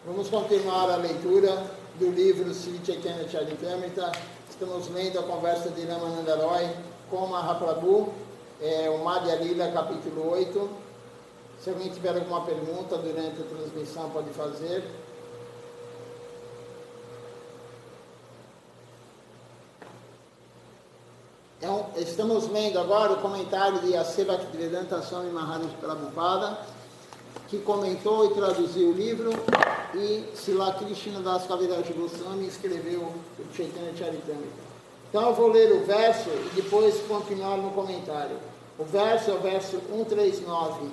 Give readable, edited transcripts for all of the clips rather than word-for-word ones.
Vamos continuar a leitura do livro Sri Chaitanya Charitamrita. Estamos lendo a conversa de Ramananda Roy com Mahaprabhu, o Madhya Lila, capítulo 8. Se alguém tiver alguma pergunta durante a transmissão, pode fazer. Estamos lendo agora o comentário de Ase Bhaktivedanta Swami Maharaj Prabhupada, que comentou e traduziu o livro, e Srila Krishna Das Kaviraj Goswami escreveu o Chaitanya Charitamrita. Então eu vou ler o verso e depois continuar no comentário. O verso é o verso 139.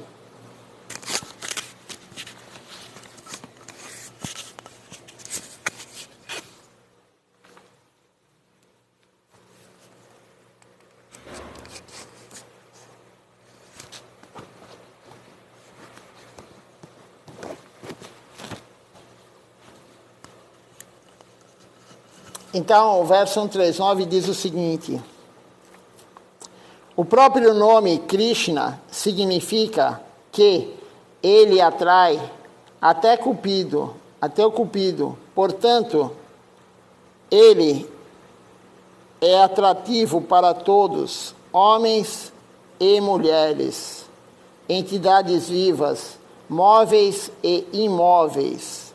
Então, o verso 139 diz o seguinte: o próprio nome Krishna significa que ele atrai até o Cupido. Portanto, ele é atrativo para todos, homens e mulheres, entidades vivas, móveis e imóveis.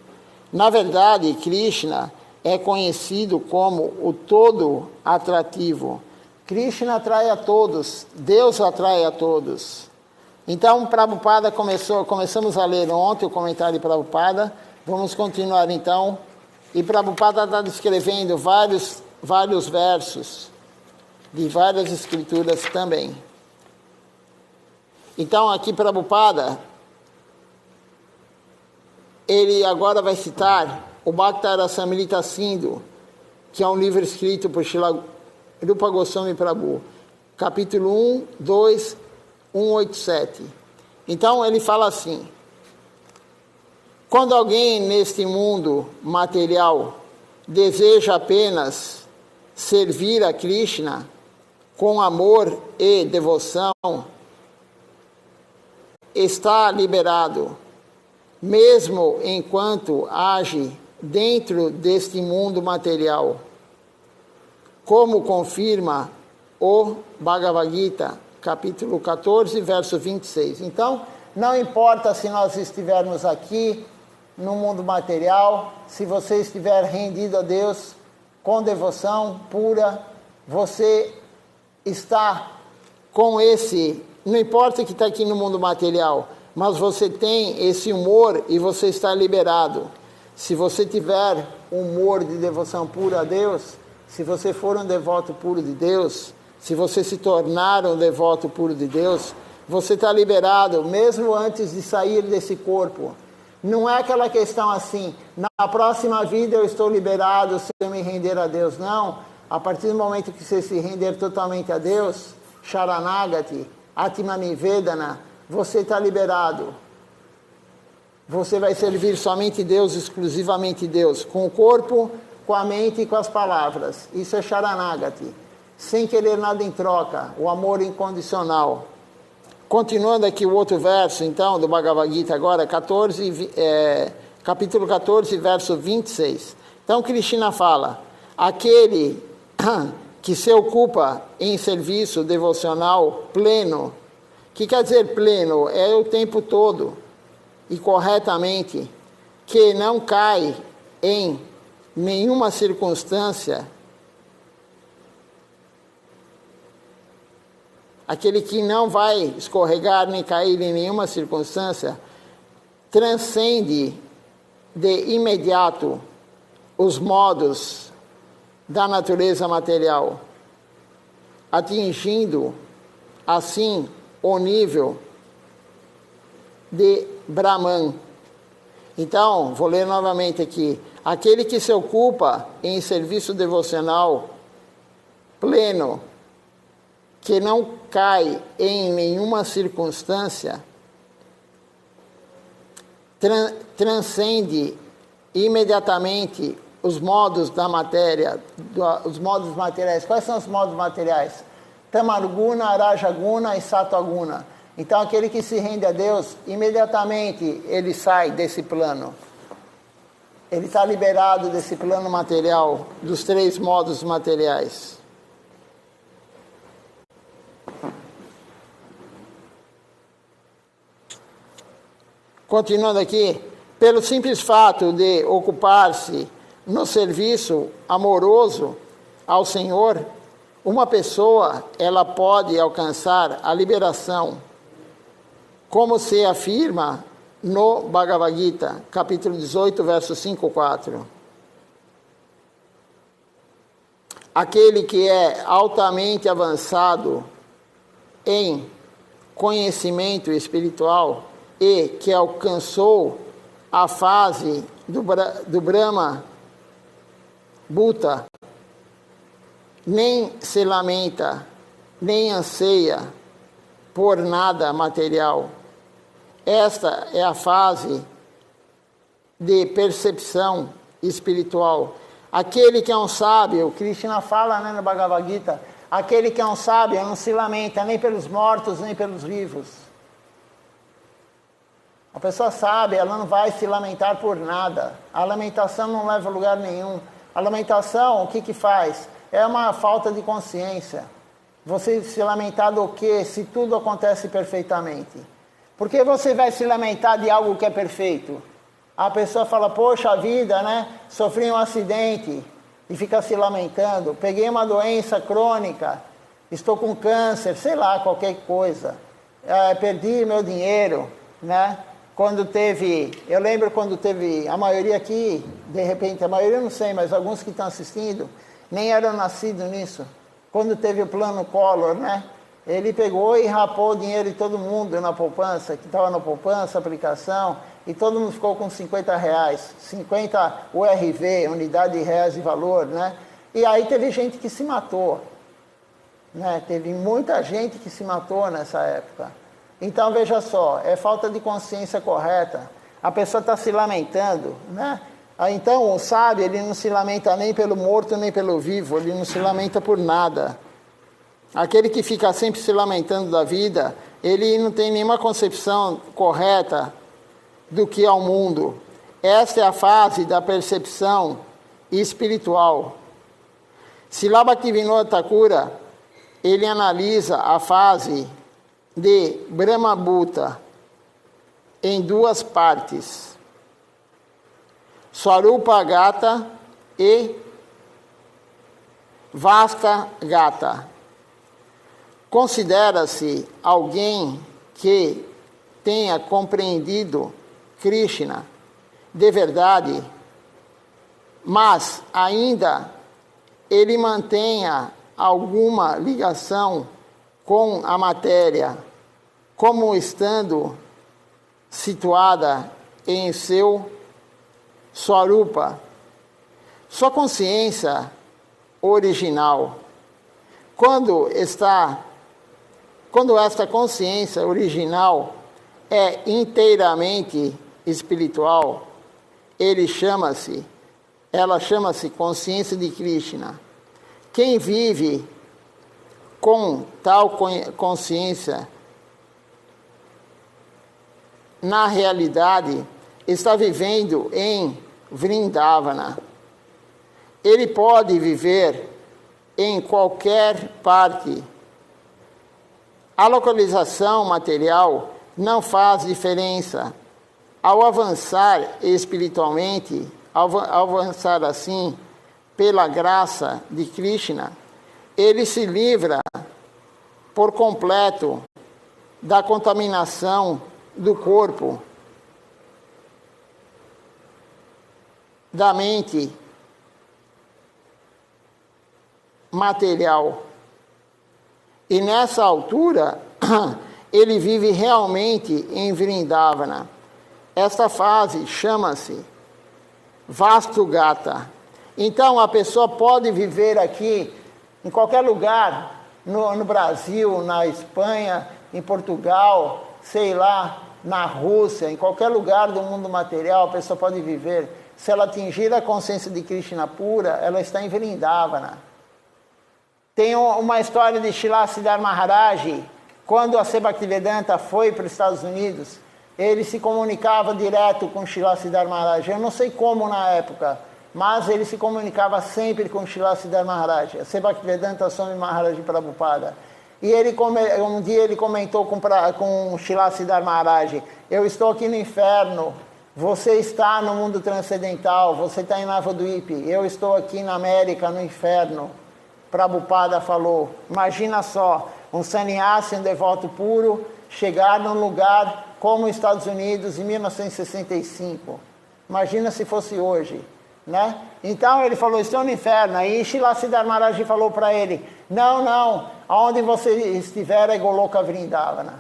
Na verdade, Krishna é conhecido como o todo atrativo. Krishna atrai a todos, Deus atrai a todos. Então, Prabhupada começamos a ler ontem o comentário de Prabhupada, vamos continuar então. E Prabhupada está descrevendo vários versos de várias escrituras também. Então, aqui Prabhupada, ele agora vai citar o Bhakta Rasamrita Sindhu, que é um livro escrito por Srila Rupa Goswami Prabhu, capítulo 1, 2, 187. Então ele fala assim: quando alguém neste mundo material deseja apenas servir a Krishna com amor e devoção, está liberado, mesmo enquanto age dentro deste mundo material, como confirma o Bhagavad Gita, capítulo 14, verso 26. Então, não importa se nós estivermos aqui no mundo material, se você estiver rendido a Deus com devoção pura, você está com esse, não importa que está aqui no mundo material, mas você tem esse humor e você está liberado. Se você tiver humor de devoção pura a Deus, se você for um devoto puro de Deus, se você se tornar um devoto puro de Deus, você está liberado, mesmo antes de sair desse corpo. Não é aquela questão assim, na próxima vida eu estou liberado se eu me render a Deus. Não, a partir do momento que você se render totalmente a Deus, Sharanagati, Atmanivedana, você está liberado. Você vai servir somente Deus, exclusivamente Deus, com o corpo, com a mente e com as palavras. Isso é Sharanagati, sem querer nada em troca, o amor incondicional. Continuando aqui o outro verso, então, do Bhagavad Gita, agora, capítulo 14, verso 26. Então, Krishna fala: aquele que se ocupa em serviço devocional pleno, que quer dizer pleno? É o tempo todo e corretamente, que não cai em nenhuma circunstância, aquele que não vai escorregar nem cair em nenhuma circunstância, transcende de imediato os modos da natureza material, atingindo assim o nível de Brahman. Então, vou ler novamente aqui: aquele que se ocupa em serviço devocional pleno, que não cai em nenhuma circunstância, transcende imediatamente os modos da matéria, os modos materiais. Quais são os modos materiais? Tamarguna, Rajaguna e Sattva-guna. Então, aquele que se rende a Deus, imediatamente ele sai desse plano. ele está liberado desse plano material, dos 3 modos materiais. Continuando aqui, pelo simples fato de ocupar-se no serviço amoroso ao Senhor, uma pessoa, ela pode alcançar a liberação, como se afirma no Bhagavad Gita, capítulo 18, verso 5-4. Aquele que é altamente avançado em conhecimento espiritual e que alcançou a fase do Brahma Bhuta, nem se lamenta, nem anseia por nada material. Esta é a fase de percepção espiritual. Aquele que é um sábio, Krishna fala, no Bhagavad Gita, aquele que é um sábio não se lamenta nem pelos mortos, nem pelos vivos. A pessoa sábia, ela não vai se lamentar por nada. A lamentação não leva a lugar nenhum. A lamentação, o que faz? É uma falta de consciência. Você se lamentar do quê? Se tudo acontece perfeitamente. Por que você vai se lamentar de algo que é perfeito? A pessoa fala, poxa vida, né? Sofri um acidente e fica se lamentando. Peguei uma doença crônica, estou com câncer, sei lá, qualquer coisa. Perdi meu dinheiro, né? Eu lembro quando teve, a maioria aqui, de repente, a maioria eu não sei, mas alguns que estão assistindo, nem eram nascidos nisso. Quando teve o plano Collor, né? Ele pegou e rapou o dinheiro de todo mundo na poupança, que estava na poupança, aplicação, e todo mundo ficou com 50 reais, 50 URV, unidade de reais de valor, né? E aí teve gente que se matou, né? Teve muita gente que se matou nessa época. Então, veja só, é falta de consciência correta. A pessoa está se lamentando, né? Então, o sábio, ele não se lamenta nem pelo morto, nem pelo vivo, ele não se lamenta por nada. Aquele que fica sempre se lamentando da vida, ele não tem nenhuma concepção correta do que é o mundo. Esta é a fase da percepção espiritual. Srila Bhaktivinoda Thakura, ele analisa a fase de Brahma Bhuta em 2 partes: Swarupa Gata e Vasta Gata. Considera-se alguém que tenha compreendido Krishna de verdade, mas ainda ele mantenha alguma ligação com a matéria, como estando situada em seu Swarupa. Sua consciência original, quando esta consciência original é inteiramente espiritual, ela chama-se consciência de Krishna. Quem vive com tal consciência, na realidade, está vivendo em Vrindavana. Ele pode viver em qualquer parte. A localização material não faz diferença. Ao avançar espiritualmente, ao avançar assim, pela graça de Krishna, ele se livra por completo da contaminação do corpo, da mente material. E nessa altura, ele vive realmente em Vrindavana. Esta fase chama-se Vastugata. Então, a pessoa pode viver aqui, em qualquer lugar, no Brasil, na Espanha, em Portugal, sei lá, na Rússia, em qualquer lugar do mundo material, a pessoa pode viver. Se ela atingir a consciência de Krishna pura, ela está em Vrindavana. Tem uma história de Srila Siddhar Maharaj, quando a Bhaktivedanta foi para os Estados Unidos, ele se comunicava direto com Srila Siddhar Maharaj. Eu não sei como na época, mas ele se comunicava sempre com Srila Siddhar Maharaj, Bhaktivedanta Swami Maharaj Prabhupada. E um dia ele comentou com Srila Siddhar Maharaj: eu estou aqui no inferno, você está no mundo transcendental, você está em Navadvipa, eu estou aqui na América, no inferno. Prabhupada falou: imagina só, um sannyasi, um devoto puro, chegar num lugar como os Estados Unidos em 1965. Imagina se fosse hoje, né? Então ele falou: estou no inferno. Aí Srila Siddhar Maharaj falou para ele: não, aonde você estiver é Goloka Vrindavana.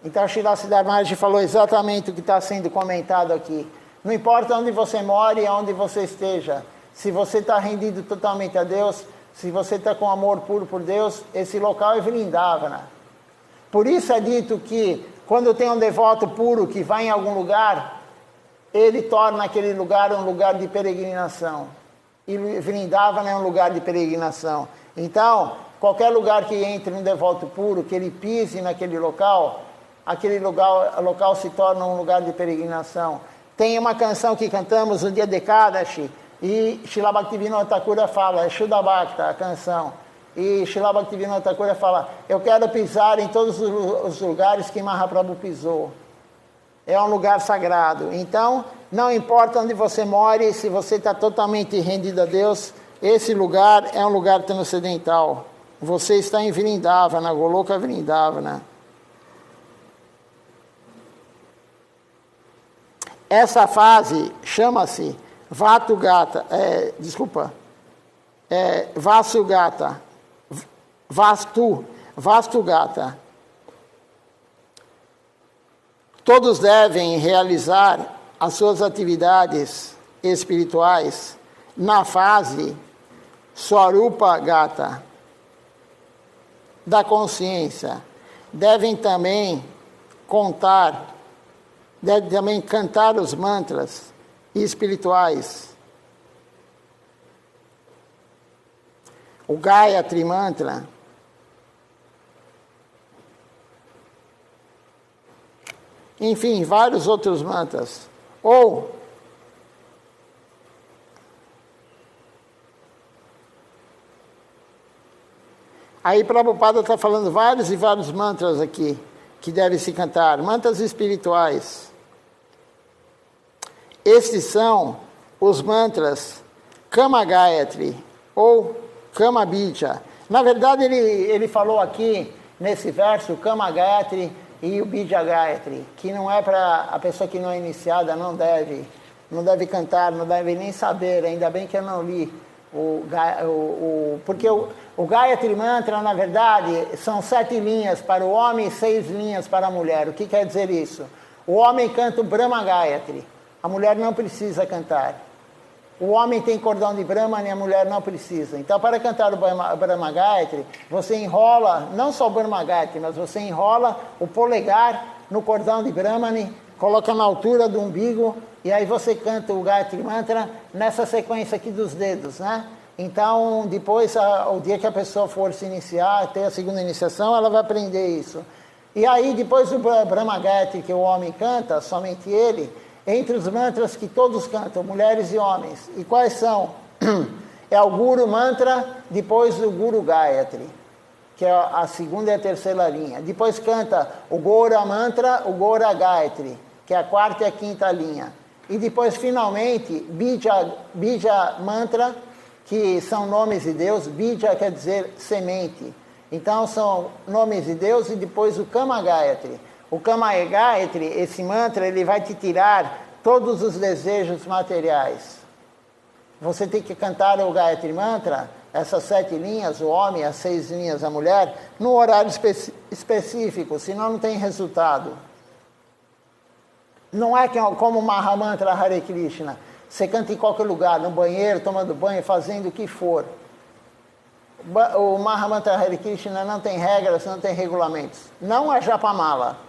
Então Srila Siddhar Maharaj falou exatamente o que está sendo comentado aqui. Não importa onde você mora e onde você esteja, se você está rendido totalmente a Deus, se você está com amor puro por Deus, esse local é Vrindavana. Por isso é dito que quando tem um devoto puro que vai em algum lugar, ele torna aquele lugar um lugar de peregrinação. E Vrindavana é um lugar de peregrinação. Então, qualquer lugar que entre um devoto puro, que ele pise naquele local, aquele local se torna um lugar de peregrinação. Tem uma canção que cantamos no dia de Ekadashi, e Srila Bhaktivinoda Thakura fala, é Shuddha Bhakta, a canção. E Srila Bhaktivinoda Thakura fala: eu quero pisar em todos os lugares que Mahaprabhu pisou. É um lugar sagrado. Então, não importa onde você more, se você está totalmente rendido a Deus, esse lugar é um lugar transcendental. Você está em Vrindavana, Goloka Vrindavana. Essa fase chama-se Vatugata, Vasugata, Vastugata. Todos devem realizar as suas atividades espirituais na fase Swarupa Gata, da consciência. Devem também cantar os mantras espirituais. O Gayatri Mantra. Enfim, vários outros mantras. Aí Prabhupada está falando vários e vários mantras aqui, que devem se cantar. Mantras espirituais. Estes são os mantras Kama Gayatri ou Kama Bija. Na verdade, ele falou aqui, nesse verso, Kama Gayatri e o Bija Gayatri, que não é para a pessoa que não é iniciada, não deve cantar, não deve nem saber. Ainda bem que eu não li porque o Gayatri Mantra, na verdade, são 7 linhas para o homem e 6 linhas para a mulher. O que quer dizer isso? O homem canta o Brahma Gayatri, a mulher não precisa cantar. O homem tem cordão de Brahmana e a mulher não precisa. Então, para cantar o Brahma Gayatri, você enrola, não só o Brahma Gayatri, mas você enrola o polegar no cordão de Brahmani, coloca na altura do umbigo, e aí você canta o Gayatri Mantra nessa sequência aqui dos dedos, né? Então, depois, o dia que a pessoa for se iniciar, ter a segunda iniciação, ela vai aprender isso. E aí, depois do Brahma Gayatri que o homem canta, somente ele, entre os mantras que todos cantam, mulheres e homens. E quais são? É o Guru Mantra, depois o Guru Gayatri, que é a segunda e a terceira linha. Depois canta o Gora Mantra, o Gora Gayatri, que é a quarta e a quinta linha. E depois, finalmente, Bija Mantra, que são nomes de Deus. Bija quer dizer semente. Então, são nomes de Deus. E depois o Kama Gayatri. O Kama Gayatri, esse mantra, ele vai te tirar todos os desejos materiais. Você tem que cantar o Gayatri Mantra, essas 7 linhas, o homem, as 6 linhas, a mulher, no horário específico, senão não tem resultado. Não é como o Mahamantra Hare Krishna. Você canta em qualquer lugar, no banheiro, tomando banho, fazendo o que for. O Mahamantra Hare Krishna não tem regras, não tem regulamentos. Não a Japamala.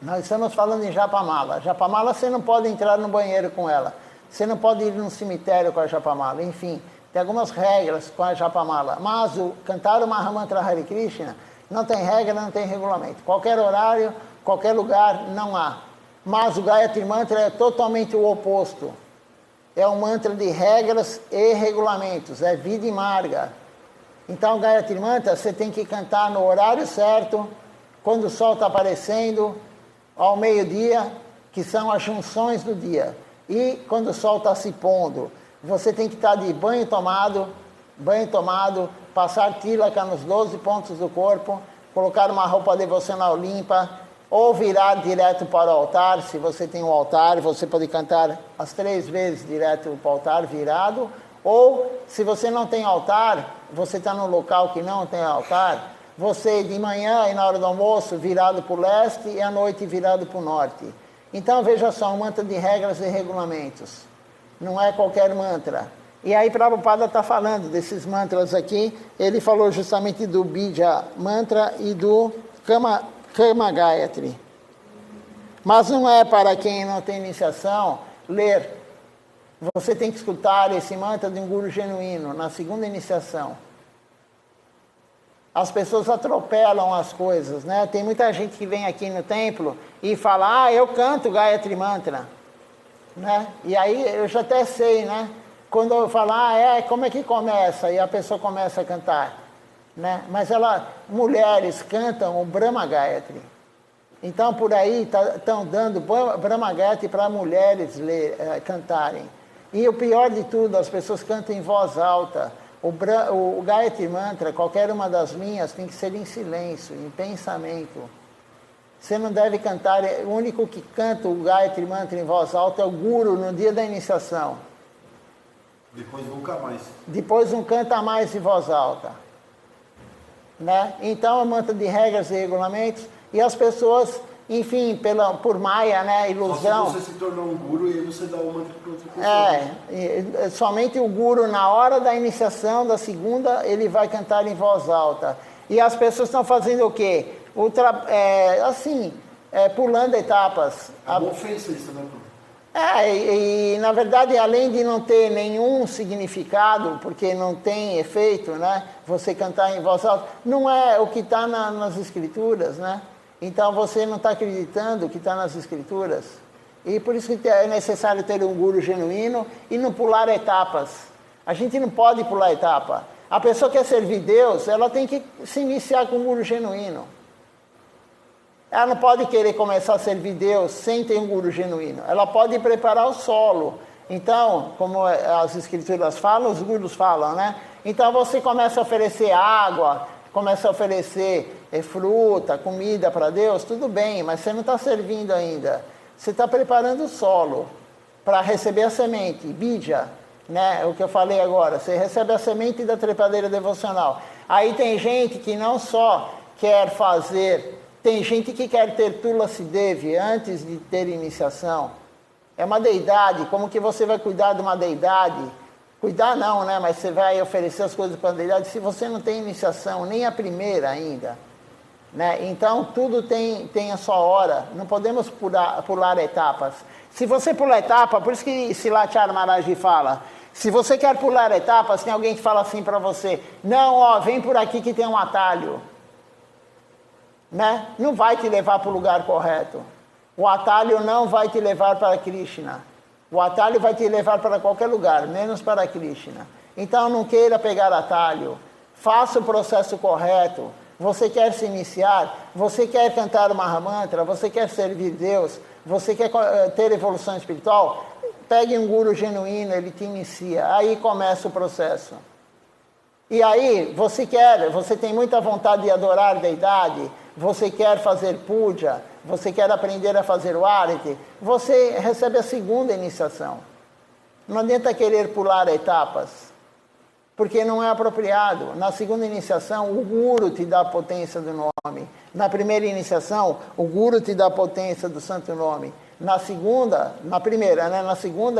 Nós estamos falando em Japamala. Japamala, você não pode entrar no banheiro com ela. Você não pode ir num cemitério com a Japamala. Enfim, tem algumas regras com a Japamala. Mas cantar o Mahamantra Hare Krishna não tem regra, não tem regulamento. Qualquer horário, qualquer lugar, não há. Mas o Gayatri Mantra é totalmente o oposto. É um mantra de regras e regulamentos, é vida e marga. Então o Gayatri Mantra você tem que cantar no horário certo, quando o sol está aparecendo, ao meio-dia, que são as junções do dia. E quando o sol está se pondo, você tem que estar de banho tomado, passar tílaka nos 12 pontos do corpo, colocar uma roupa devocional limpa, ou virar direto para o altar. Se você tem um altar, você pode cantar as 3 vezes direto para o altar virado. Ou, se você não tem altar, você está num local que não tem altar, você de manhã e na hora do almoço virado para o leste e à noite virado para o norte. Então, veja só, um mantra de regras e regulamentos. Não é qualquer mantra. E aí Prabhupada está falando desses mantras aqui. Ele falou justamente do Bija Mantra e do Kama Gayatri. Mas não é para quem não tem iniciação ler. Você tem que escutar esse mantra de um guru genuíno na segunda iniciação. As pessoas atropelam as coisas, né? Tem muita gente que vem aqui no templo e fala, eu canto Gayatri Mantra, né? E aí eu já até sei, né? Quando eu falo, como é que começa? E a pessoa começa a cantar, né? Mas mulheres cantam o Brahma Gayatri. Então por aí estão dando Brahma Gayatri para mulheres cantarem. E o pior de tudo, as pessoas cantam em voz alta. O Gayatri Mantra, qualquer uma das linhas, tem que ser em silêncio, em pensamento. Você não deve cantar, o único que canta o Gayatri Mantra em voz alta é o Guru no dia da iniciação. Depois nunca mais. Depois não canta mais em voz alta. Né? Então é um mantra de regras e regulamentos, e as pessoas, enfim, por Maya, né, ilusão. Só se você se tornar um guru e aí você dá o mantra para outra pessoa. Somente o guru, na hora da iniciação, da segunda, ele vai cantar em voz alta. E as pessoas estão fazendo o quê? Pulando etapas. É uma ofensa isso, né? E na verdade, além de não ter nenhum significado, porque não tem efeito, né? Você cantar em voz alta, não é o que está nas escrituras, né? Então você não está acreditando o que está nas escrituras. E por isso que é necessário ter um guru genuíno e não pular etapas. A gente não pode pular etapa. A pessoa que quer servir Deus, ela tem que se iniciar com um guru genuíno. Ela não pode querer começar a servir Deus sem ter um guru genuíno. Ela pode preparar o solo. Então, como as escrituras falam, os gurus falam, né? Então você começa a oferecer água, começa a oferecer fruta, comida para Deus, tudo bem, mas você não está servindo ainda. Você está preparando o solo para receber a semente, bija, né? O que eu falei agora. Você recebe a semente da trepadeira devocional. Aí tem gente que não só quer fazer... Tem gente que quer ter Tulasi Devi antes de ter iniciação. É uma deidade. Como que você vai cuidar de uma deidade? Cuidar não, né? Mas você vai oferecer as coisas para a deidade se você não tem iniciação, nem a primeira ainda. Né? Então, tudo tem a sua hora. Não podemos pular etapas. Se você pular etapa, por isso que Silachar Maharaj fala, se você quer pular etapas, tem alguém que fala assim para você, não, vem por aqui que tem um atalho. Né? Não vai te levar para o lugar correto. O atalho não vai te levar para Krishna. O atalho vai te levar para qualquer lugar, menos para Krishna. Então não queira pegar atalho. Faça o processo correto. Você quer se iniciar, você quer cantar o Mahamantra, você quer servir Deus, você quer ter evolução espiritual, pegue um guru genuíno, ele te inicia. Aí começa o processo. E aí você tem muita vontade de adorar a deidade, você quer fazer puja, você quer aprender a fazer o arati, você recebe a segunda iniciação. Não adianta querer pular etapas, porque não é apropriado. Na segunda iniciação, o guru te dá a potência do nome. Na primeira iniciação, o guru te dá a potência do santo nome. Na segunda,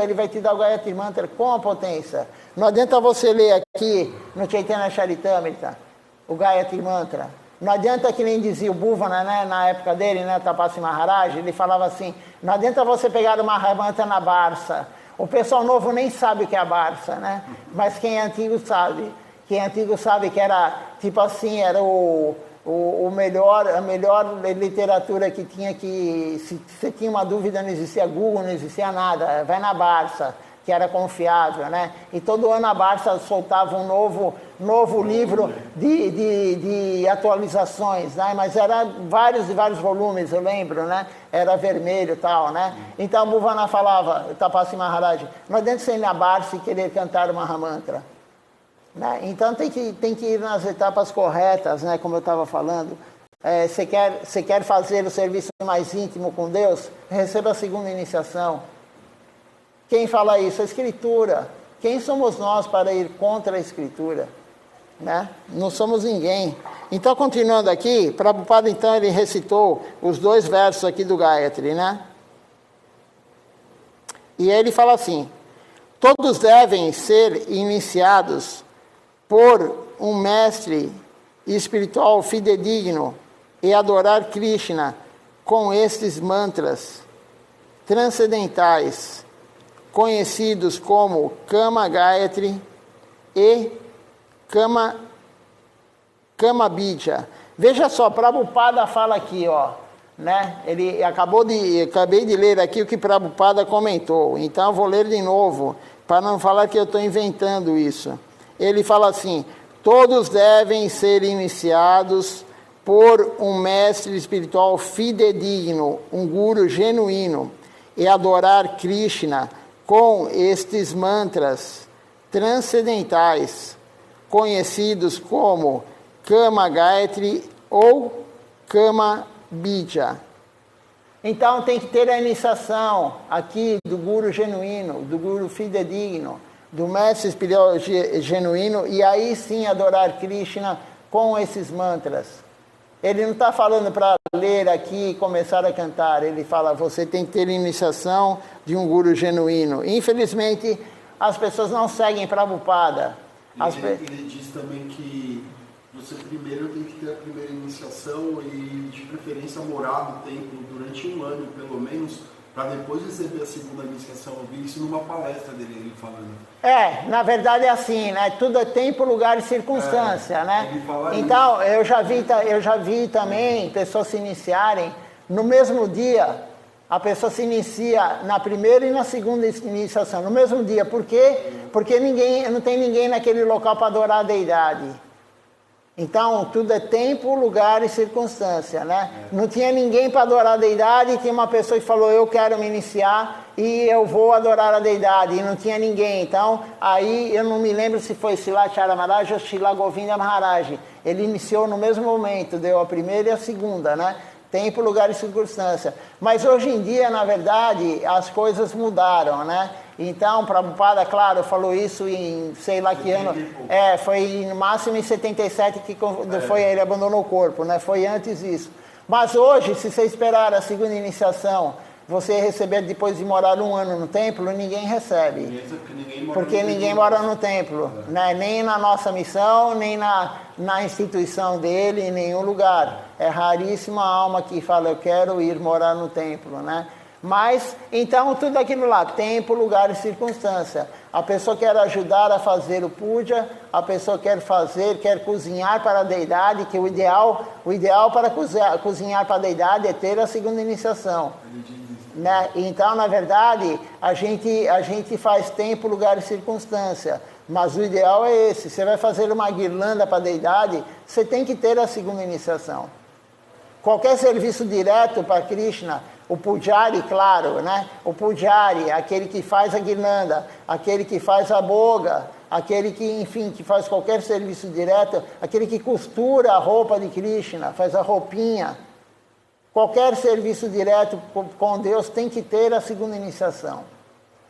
ele vai te dar o Gayatri Mantra com a potência. Não adianta você ler aqui no Chaitanya Charitamrita o Gayatri Mantra. Não adianta que nem dizia o Bhuvana, né, na época dele, né, Tapasi Maharaj, ele falava assim, não adianta você pegar o Mahamantra na Barça. O pessoal novo nem sabe o que é a Barça, né? Mas quem é antigo sabe. Quem é antigo sabe que era, tipo assim, era o a melhor literatura que tinha, que se você tinha uma dúvida, não existia Google, não existia nada, vai na Barça, que era confiável, né? E todo ano a Barça soltava um novo livro de atualizações, né? Mas era vários e vários volumes, eu lembro, né? Era vermelho e tal, né? Então Bhuvana falava, Tapassi Maharaj, não adianta você ir na Barça e querer cantar o Mahamantra. Né? Então tem que ir nas etapas corretas, né? Como eu estava falando. Você quer fazer o serviço mais íntimo com Deus? Receba a segunda iniciação. Quem fala isso? A Escritura. Quem somos nós para ir contra a Escritura? Né? Não somos ninguém. Então, continuando aqui, Prabhupada, então, ele recitou os 2 versos aqui do Gayatri, né? E ele fala assim: todos devem ser iniciados por um mestre espiritual fidedigno e adorar Krishna com estes mantras transcendentais, conhecidos como Kama Gayatri e Kama Bija. Veja só, Prabhupada fala aqui, ó, né? Acabei de ler aqui o que Prabhupada comentou, então eu vou ler de novo, para não falar que eu estou inventando isso. Ele fala assim: todos devem ser iniciados por um mestre espiritual fidedigno, um guru genuíno, e adorar Krishna com estes mantras transcendentais, conhecidos como Kama Gayatri ou Kama Bija. Então tem que ter a iniciação aqui do guru genuíno, do guru fidedigno, do mestre espiritual genuíno, e aí sim adorar Krishna com esses mantras. Ele não está falando para ler aqui e começar a cantar. Ele fala, você tem que ter iniciação de um guru genuíno. Infelizmente, as pessoas não seguem Prabhupada. Ele diz também que você primeiro tem que ter a primeira iniciação e, de preferência, morar no templo durante 1 ano, pelo menos, para depois receber a segunda iniciação. Eu vi isso numa palestra dele, ele falando. Na verdade é assim, né? Tudo é tempo, lugar e circunstância, né? Então, eu já vi também pessoas se iniciarem no mesmo dia. A pessoa se inicia na primeira e na segunda iniciação, no mesmo dia. Por quê? Porque não tem ninguém naquele local para adorar a deidade. Então, tudo é tempo, lugar e circunstância, né? Não tinha ninguém para adorar a deidade, e tinha uma pessoa que falou, eu quero me iniciar e eu vou adorar a deidade, e não tinha ninguém. Então, aí eu não me lembro se foi Srila Charanmaharaj ou Srila Govinda Maharaj. Ele iniciou no mesmo momento, deu a primeira e a segunda, né? Tempo, lugar e circunstância. Mas hoje em dia, na verdade, as coisas mudaram, né? Então, Prabhupada, claro, falou isso em sei lá que ano. Foi no máximo em 77 que ele abandonou o corpo, né? Foi antes isso. Mas hoje, se você esperar a segunda iniciação, você receber depois de morar 1 ano no templo, ninguém recebe. Porque ninguém mora no templo, né? Nem na nossa missão, nem na instituição dele, em nenhum lugar. É raríssima a alma que fala, eu quero ir morar no templo, né? Mas, então, tudo aquilo lá, tempo, lugar e circunstância. A pessoa quer ajudar a fazer o puja, a pessoa quer cozinhar para a deidade, que o ideal para cozinhar para a deidade é ter a segunda iniciação. Né? Então, na verdade, a gente faz tempo, lugar e circunstância. Mas o ideal é esse. Você vai fazer uma guirlanda para a deidade, você tem que ter a segunda iniciação. Qualquer serviço direto para Krishna, o pujari, claro, né? O pujari, aquele que faz a guirlanda, aquele que faz a boga, aquele que, enfim, que faz qualquer serviço direto, aquele que costura a roupa de Krishna, faz a roupinha. Qualquer serviço direto com Deus tem que ter a segunda iniciação.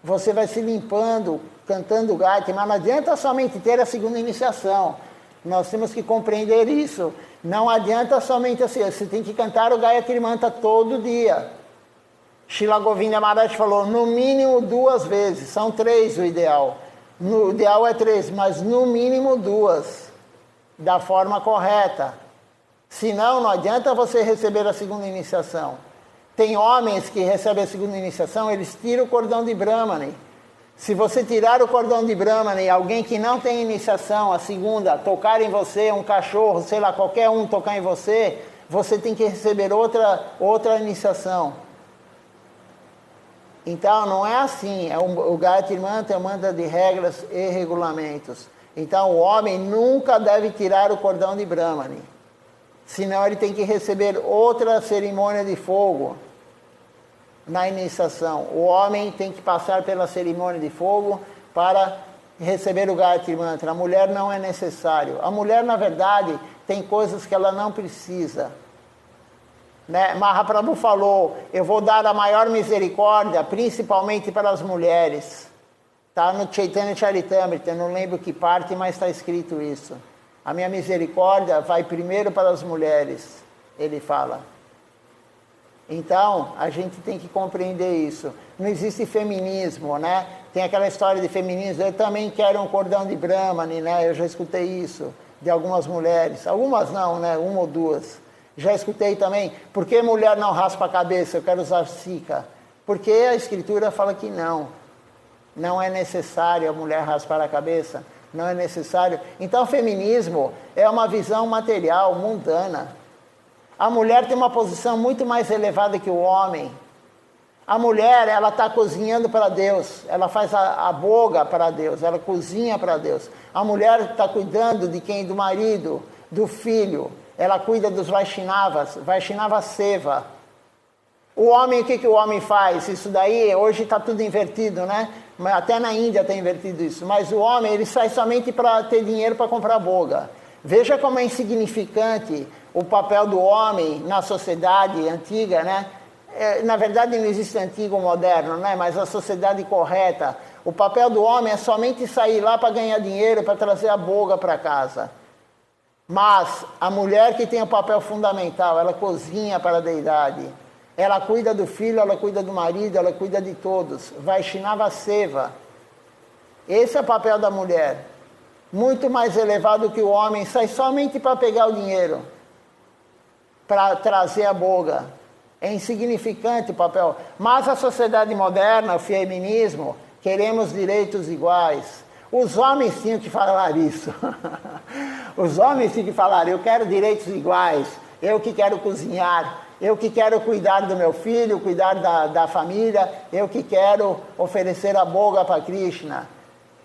Você vai se limpando, cantando Gayatri, mas não adianta somente ter a segunda iniciação. Nós temos que compreender isso. Não adianta somente assim, você tem que cantar o Gayatri Mantra todo dia. Srila Govinda Maharaj falou, no mínimo 2 vezes, são 3 o ideal. O ideal é 3, mas no mínimo 2, da forma correta. Senão, não adianta você receber a segunda iniciação. Tem homens que recebem a segunda iniciação, eles tiram o cordão de Brahmani. Se você tirar o cordão de Brahmani, alguém que não tem iniciação, a segunda, tocar em você, um cachorro, sei lá, qualquer um tocar em você, você tem que receber outra iniciação. Então, não é assim. O Gayatri Mantra é um mantra de regras e regulamentos. Então, o homem nunca deve tirar o cordão de Brahmani. Senão, ele tem que receber outra cerimônia de fogo na iniciação. O homem tem que passar pela cerimônia de fogo para receber o Gayatri Mantra. A mulher não é necessário. A mulher, na verdade, tem coisas que ela não precisa. Né? Mahaprabhu falou, eu vou dar a maior misericórdia, principalmente para as mulheres. Está no Chaitanya Charitamrita, eu não lembro que parte, mas está escrito isso. A minha misericórdia vai primeiro para as mulheres, ele fala. Então, a gente tem que compreender isso. Não existe feminismo, né? Tem aquela história de feminismo, eu também quero um cordão de Brahmani, né? Eu já escutei isso de algumas mulheres. Algumas não, né? Uma ou duas. Já escutei também, por que mulher não raspa a cabeça? Eu quero usar Sika. Porque a Escritura fala que não. Não é necessário a mulher raspar a cabeça. Não é necessário. Então, o feminismo é uma visão material, mundana. A mulher tem uma posição muito mais elevada que o homem. A mulher, ela está cozinhando para Deus. Ela faz a boga para Deus. Ela cozinha para Deus. A mulher está cuidando de quem? Do marido, do filho. Ela cuida dos Vaishnavas, Vaishnava Seva. O homem, o que o homem faz? Isso daí, hoje está tudo invertido, né? Até na Índia está invertido isso. Mas o homem, ele sai somente para ter dinheiro para comprar boga. Veja como é insignificante o papel do homem na sociedade antiga, né? Na verdade, não existe antigo ou moderno, né? Mas a sociedade correta. O papel do homem é somente sair lá para ganhar dinheiro, para trazer a boga para casa. Mas a mulher que tem o papel fundamental, ela cozinha para a deidade. Ela cuida do filho, ela cuida do marido, ela cuida de todos. Vaishnava Seva. Esse é o papel da mulher. Muito mais elevado que o homem, sai somente para pegar o dinheiro, para trazer a boga. É insignificante o papel. Mas a sociedade moderna, o feminismo, queremos direitos iguais. Os homens tinham que falar isso. Os homens tinham que falar, eu quero direitos iguais, eu que quero cozinhar, eu que quero cuidar do meu filho, cuidar da família, eu que quero oferecer a boga para Krishna,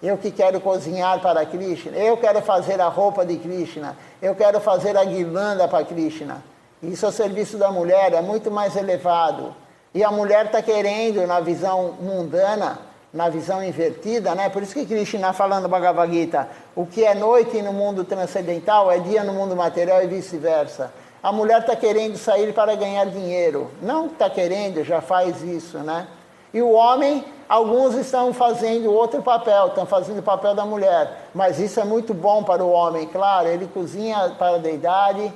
eu que quero cozinhar para Krishna, eu quero fazer a roupa de Krishna, eu quero fazer a guirlanda para Krishna. Isso é o serviço da mulher, é muito mais elevado. E a mulher está querendo, na visão mundana, na visão invertida, né? Por isso que Krishna falando no Bhagavad Gita, o que é noite no mundo transcendental é dia no mundo material e vice-versa. A mulher está querendo sair para ganhar dinheiro. Não está querendo, já faz isso, né? E o homem, alguns estão fazendo outro papel, estão fazendo o papel da mulher. Mas isso é muito bom para o homem, claro. Ele cozinha para a deidade,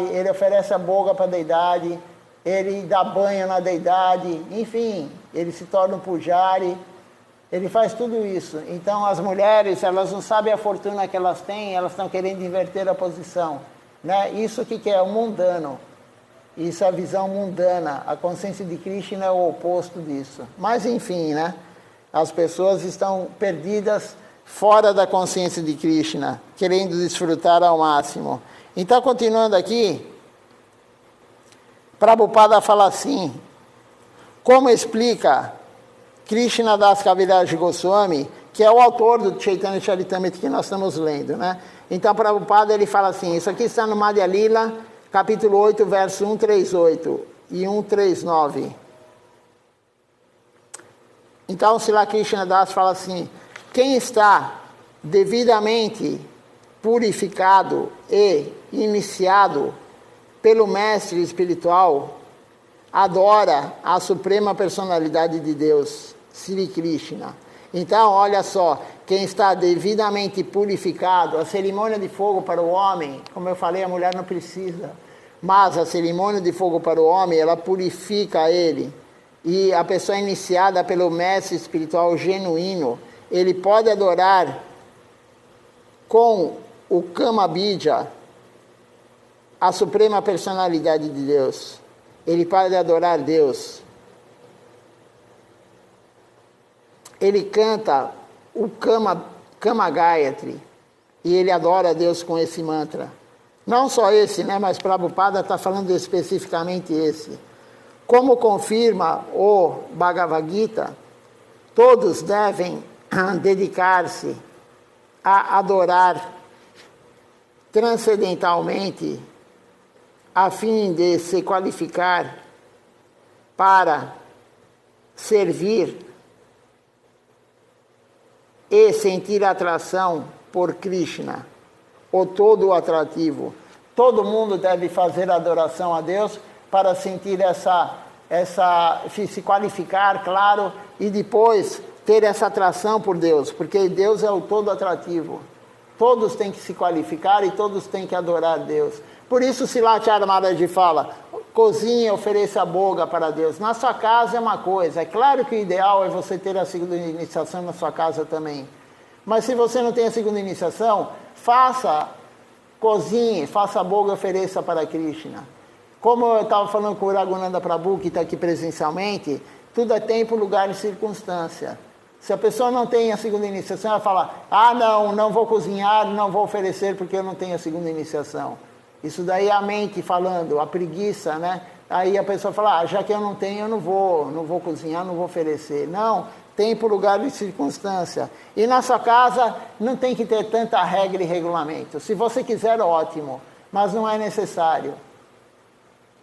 ele oferece a boga para a deidade, ele dá banho na deidade, enfim, ele se torna um pujari, ele faz tudo isso. Então as mulheres, elas não sabem a fortuna que elas têm, elas estão querendo inverter a posição, né? Isso que é o mundano, isso é a visão mundana, a consciência de Krishna é o oposto disso. Mas enfim, né? As pessoas estão perdidas fora da consciência de Krishna, querendo desfrutar ao máximo. Então, continuando aqui, Prabhupada fala assim, como explica Krishna Das Kaviraj Goswami, que é o autor do Chaitanya Charitamrita que nós estamos lendo, né? Então, Prabhupada, ele fala assim, isso aqui está no Madhya Lila, capítulo 8, verso 138 e 139. Então, Srila Krishna Das fala assim, quem está devidamente purificado e iniciado pelo mestre espiritual, adora a suprema personalidade de Deus, Sri Krishna. Então, olha só, quem está devidamente purificado, a cerimônia de fogo para o homem, como eu falei, a mulher não precisa, mas a cerimônia de fogo para o homem, ela purifica ele. E a pessoa iniciada pelo mestre espiritual genuíno, ele pode adorar com o Kama Bija, a suprema personalidade de Deus. Ele pode adorar Deus. ele canta o Kama Gayatri, e ele adora a Deus com esse mantra. Não só esse, né, mas Prabhupada está falando especificamente esse. Como confirma o Bhagavad Gita, todos devem dedicar-se a adorar transcendentalmente, a fim de se qualificar para servir e sentir atração por Krishna, o todo atrativo. Todo mundo deve fazer adoração a Deus para sentir se qualificar, claro, e depois ter essa atração por Deus, porque Deus é o todo atrativo. Todos têm que se qualificar e todos têm que adorar Deus. Por isso, Srila Maharaj fala, cozinha, ofereça boga para Deus. Na sua casa é uma coisa. É claro que o ideal é você ter a segunda iniciação na sua casa também. Mas se você não tem a segunda iniciação, cozinhe, faça boga e ofereça para Krishna. Como eu estava falando com o Raghunanda Prabhu, que está aqui presencialmente, tudo é tempo, lugar e circunstância. Se a pessoa não tem a segunda iniciação, ela fala, não vou cozinhar, não vou oferecer porque eu não tenho a segunda iniciação. Isso daí é a mente falando, a preguiça, né? Aí a pessoa fala, já que eu não tenho, eu não vou cozinhar, não vou oferecer. Não, tempo, lugar e circunstância. E na sua casa não tem que ter tanta regra e regulamento. Se você quiser, ótimo, mas não é necessário.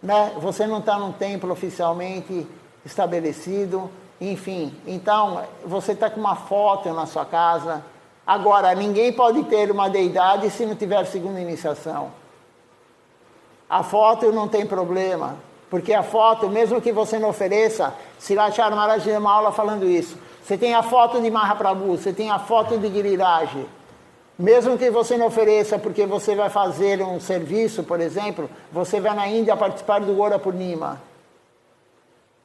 Né? Você não está num templo oficialmente estabelecido, enfim. Então, você está com uma foto na sua casa. Agora, ninguém pode ter uma deidade se não tiver segunda iniciação. A foto não tem problema, porque a foto, mesmo que você não ofereça, Srila Maharaj deu uma aula falando isso. Você tem a foto de Mahaprabhu, você tem a foto de Giriraj. Mesmo que você não ofereça, porque você vai fazer um serviço, por exemplo, você vai na Índia participar do Gora Purnima.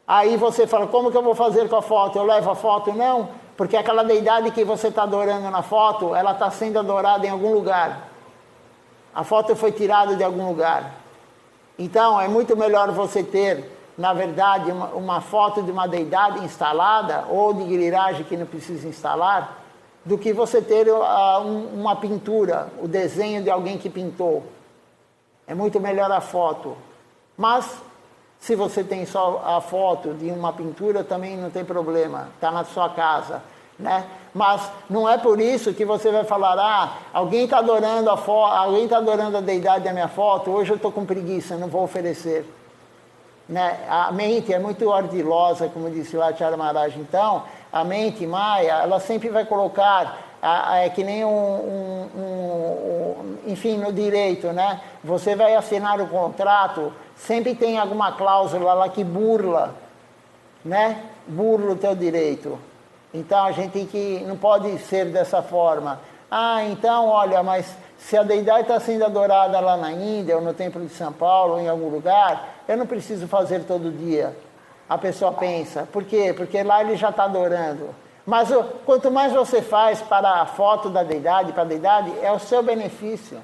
Aí você fala, como que eu vou fazer com a foto? Eu levo a foto? Não, porque aquela deidade que você está adorando na foto, ela está sendo adorada em algum lugar. A foto foi tirada de algum lugar. Então, é muito melhor você ter, na verdade, uma foto de uma deidade instalada, ou de Giriraj que não precisa instalar, do que você ter uma pintura, o desenho de alguém que pintou. É muito melhor a foto. Mas, se você tem só a foto de uma pintura, também não tem problema, está na sua casa, né? Mas não é por isso que você vai falar, alguém está adorando alguém está adorando a deidade da minha foto, hoje eu estou com preguiça, não vou oferecer. Né? A mente é muito ardilosa, como disse lá Acharya Maharaj. Então, a mente Maya, ela sempre vai colocar, é que nem enfim, no direito, né? Você vai assinar o contrato, sempre tem alguma cláusula lá que burla, né? Burla o teu direito. Então, a gente não pode ser dessa forma. Então, olha, mas se a deidade está sendo adorada lá na Índia, ou no Templo de São Paulo, ou em algum lugar, eu não preciso fazer todo dia. A pessoa pensa. Por quê? Porque lá ele já está adorando. Mas quanto mais você faz para a foto da deidade, para a deidade, é o seu benefício.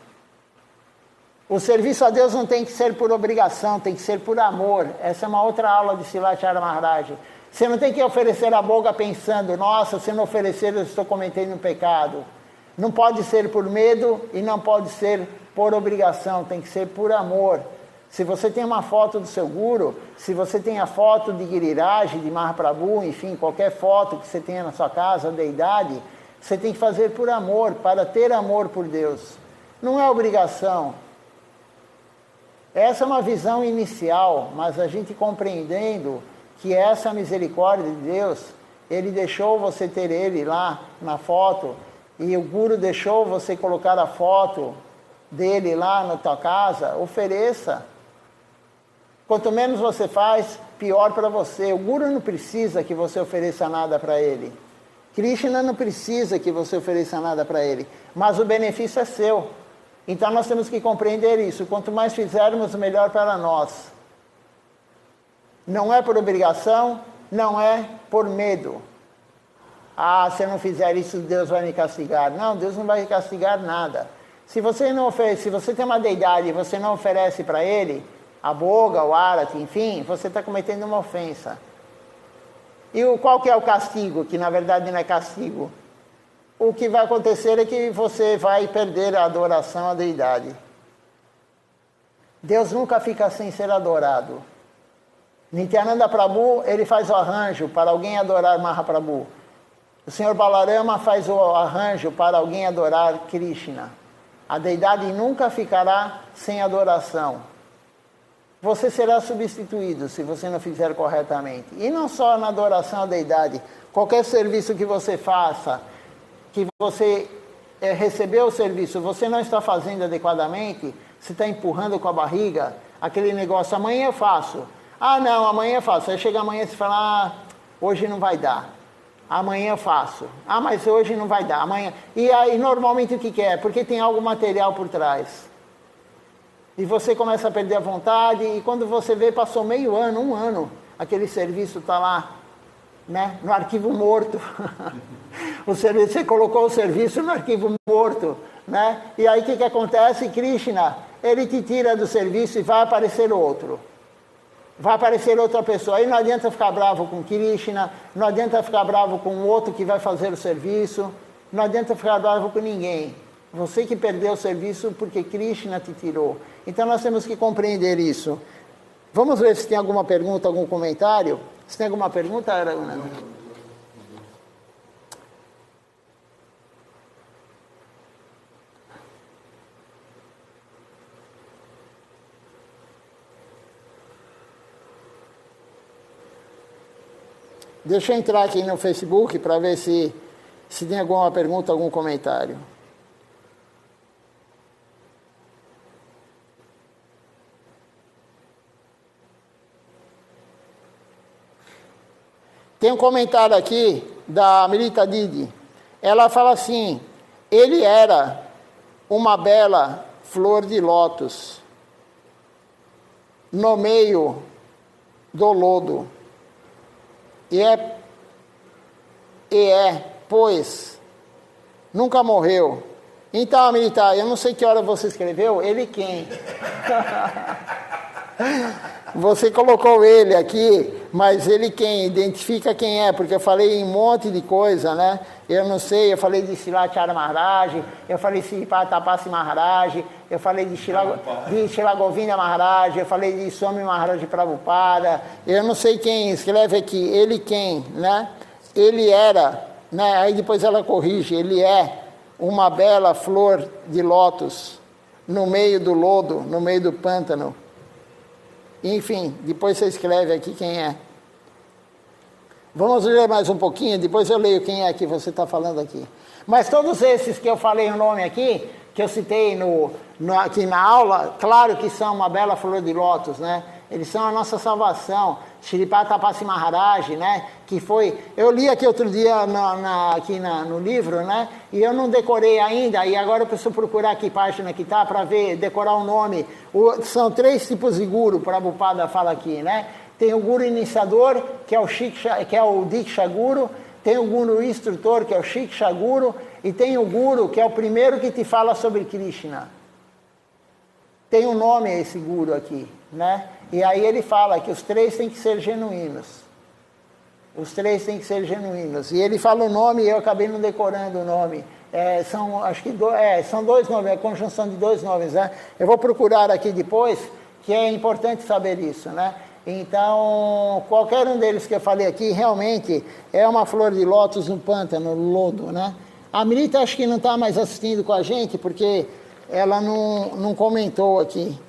O serviço a Deus não tem que ser por obrigação, tem que ser por amor. Essa é uma outra aula de Srila Acharya Maharaj. Você não tem que oferecer a boga pensando, nossa, se não oferecer eu estou cometendo um pecado. Não pode ser por medo e não pode ser por obrigação, tem que ser por amor. Se você tem uma foto do seu guru, se você tem a foto de Giriraj, de Mahaprabhu, enfim, qualquer foto que você tenha na sua casa, deidade, você tem que fazer por amor, para ter amor por Deus. Não é obrigação. Essa é uma visão inicial, mas a gente compreendendo que essa misericórdia de Deus, Ele deixou você ter Ele lá na foto, e o Guru deixou você colocar a foto dele lá na tua casa, ofereça. Quanto menos você faz, pior para você. O Guru não precisa que você ofereça nada para ele. Krishna não precisa que você ofereça nada para ele. Mas o benefício é seu. Então nós temos que compreender isso. Quanto mais fizermos, melhor para nós. Não é por obrigação, não é por medo. Se eu não fizer isso, Deus vai me castigar. Não, Deus não vai castigar nada. Se você tem uma deidade e você não oferece para ele a boga, o arati, enfim, você está cometendo uma ofensa. E qual que é o castigo? Que na verdade não é castigo. O que vai acontecer é que você vai perder a adoração à deidade. Deus nunca fica sem ser adorado. Nityananda Prabhu, ele faz o arranjo para alguém adorar Mahaprabhu. O Senhor Balarama faz o arranjo para alguém adorar Krishna. A deidade nunca ficará sem adoração. Você será substituído se você não fizer corretamente. E não só na adoração à deidade. Qualquer serviço que você faça, que você recebeu o serviço, você não está fazendo adequadamente, você está empurrando com a barriga, aquele negócio, amanhã eu faço. Ah, não, amanhã eu faço. Aí chega amanhã e você fala, ah, hoje não vai dar. Amanhã eu faço. Ah, mas hoje não vai dar. Amanhã. E aí, normalmente, o que é? Porque tem algo material por trás. E você começa a perder a vontade, e quando você vê, passou meio ano, 1 ano, aquele serviço está lá, né, no arquivo morto. Você colocou o serviço no arquivo morto, né? E aí o que acontece? Krishna, ele te tira do serviço e vai aparecer outro. Vai aparecer outra pessoa. Aí não adianta ficar bravo com Krishna, não adianta ficar bravo com o outro que vai fazer o serviço, não adianta ficar bravo com ninguém. Você que perdeu o serviço porque Krishna te tirou. Então nós temos que compreender isso. Vamos ver se tem alguma pergunta, algum comentário. Se tem alguma pergunta, Aruna? Deixa eu entrar aqui no Facebook para ver se tem alguma pergunta, algum comentário. Tem um comentário aqui da Amrita Didi. Ela fala assim, ele era uma bela flor de lótus no meio do lodo. E pois, nunca morreu. Então, Amrita, eu não sei que hora você escreveu, ele quem? Você colocou ele aqui, mas ele quem? Identifica quem é, porque eu falei em um monte de coisa, né? Eu não sei, eu falei de Shilachara Maharaj, eu falei de Sripatapasi Maharaj, eu falei de Shila Govinda Maharaj, eu falei de Swami Maharaj Prabhupada, eu não sei quem escreve aqui, ele quem, né? Ele era, né? Aí depois ela corrige, ele é uma bela flor de lótus no meio do lodo, no meio do pântano. Enfim, depois você escreve aqui quem é. Vamos ler mais um pouquinho, depois eu leio quem é que você está falando aqui. Mas todos esses que eu falei o nome aqui, que eu citei aqui na aula, claro que são uma bela flor de lótus, né? Eles são a nossa salvação. Sripatapasi Maharaj, né? Que foi... Eu li aqui outro dia aqui no livro, né? E eu não decorei ainda, e agora eu preciso procurar que página que está para decorar o nome. São 3 tipos de guru, Prabhupada fala aqui, né? Tem o guru iniciador, que é o Diksha Guru, tem o guru instrutor, que é o Shiksha Guru, e tem o guru, que é o primeiro que te fala sobre Krishna. Tem um nome esse guru aqui, né? E aí ele fala que os 3 têm que ser genuínos. Os 3 têm que ser genuínos. E ele fala o nome e eu acabei não decorando o nome. São 2 nomes, é a conjunção de 2 nomes, né? Eu vou procurar aqui depois, que é importante saber isso, né? Então, qualquer um deles que eu falei aqui, realmente, é uma flor de lótus no pântano, no lodo, né? A Amrita acho que não está mais assistindo com a gente, porque ela não comentou aqui.